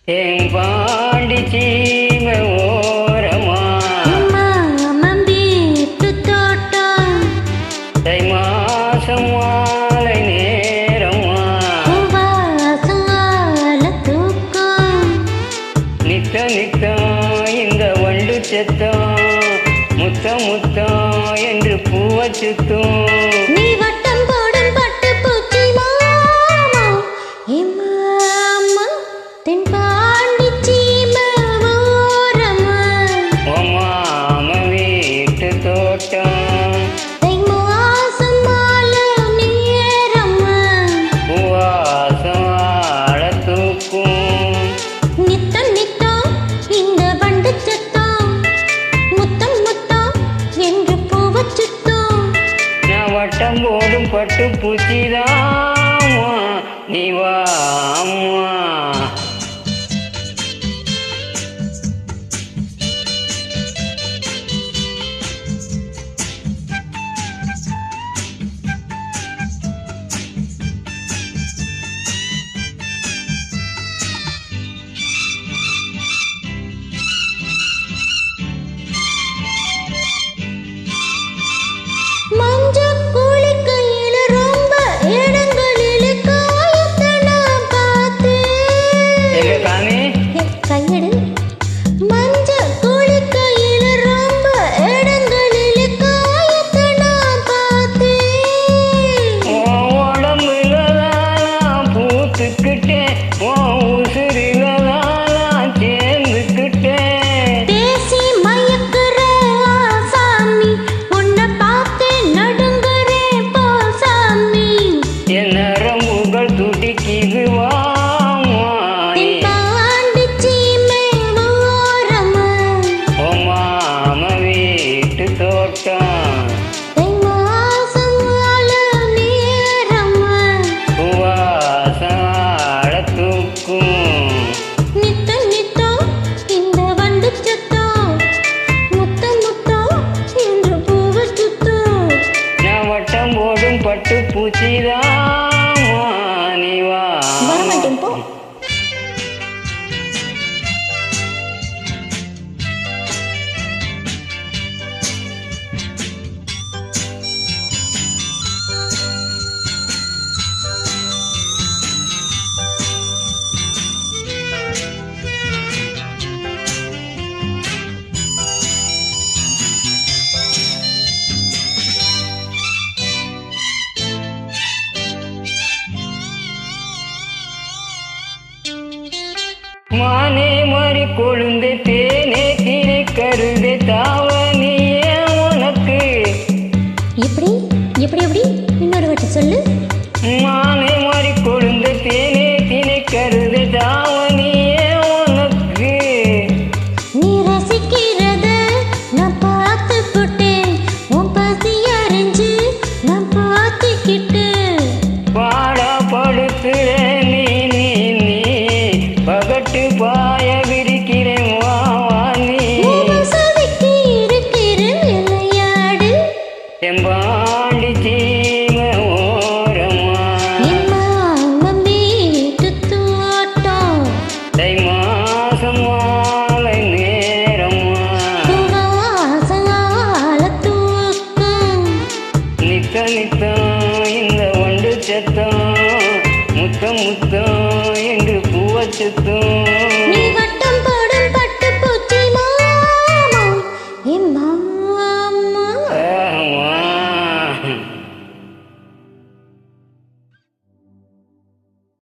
பாண்டி சீமை ஓரமா வீட்டு தோட்டம் தை மாசம் மாலை நேரமா தூக்கம் நித்த நித்தம் இந்த வண்டு செத்தம் முத்தம் முத்தம் என்று பூவை சுத்தும் நீ வட்டம் போடும் பட்டு பூச்சி மாமா தென்பாண்டி சீமை ஓரமா மாம வீட்டு தோட்டம் தை மாசம் மாலை நேரமா பூவாசம் ஆழ தூக்கும் நித்தம் நித்தம் இந்த வண்டு சத்தம் முத்தம் முத்தம் என்று பூவை சுத்தம் நான் வட்டம் போடும் பட்டு பூச்சிதாமா நீ வா அம்மா மஞ்சள் குளிக்கையில ரொம்ப இடங்களில் காயத்தை நான் எங்க பார்த்தேன். காமி கையெடு. மஞ்சள் குளிக்கையில ரொம்ப இடங்களில் காயத்தை நான் பார்த்தேன். உன் உடம்புலதான் நான் பூத்துக்கிட்டேன் உன் உசுரிலதான் நான் சேர்ந்துக்கிட்டேன் பேசி மயக்குற சாமி உன்னை பார்த்து நடுங்குறேன் போ சாமி என் நரம்புகள் துடிக்குது வாமா தென்பாண்டி சீமை ஓரமா உன் மாம வீட்டு தோட்டம் தை மாசம் மாலை நேரமா பூவாசம் ஆழ தூக்கும் நித்தம் நித்தம் இந்த வண்டு சத்தம் முத்தம் முத்தம் என்று பூவை சுத்தம் நான் வட்டம் போடும் பட்டு பூச்சிதாமா நீ வா வரமாட்டேன் போ மானே மாறி கொழுந்து தேனே திரை கருது தாவணியே உனக்கு எப்படி எப்படி எப்படி இன்னொரு வாட்டி சொல்லு மானே மாறி கொழுந்து தேனே திரை கருது தாவணியே உனக்கு நீ ரசிக்கிறத நான் பார்த்து போட்டேன் உன் பசி அறிஞ்சு நான் பார்த்துக்கிட்டேன் பாடா படுத்துற நீ நீ நீ பகட்டு பாய விரிக்கிறேன் வா வா நீ சதிக்கு இருக்கிற விளையாடு எம்பாண்டி சீமை ஓரமா எம்மாம வீட்டு தோட்டம் தை மாசம் மாலை நேரமா வாசலால தூக்கம் நித்த நித்தம் இந்த வண்டு சத்தம் முத்தம் முத்தம் என்று பூவை சுத்தம்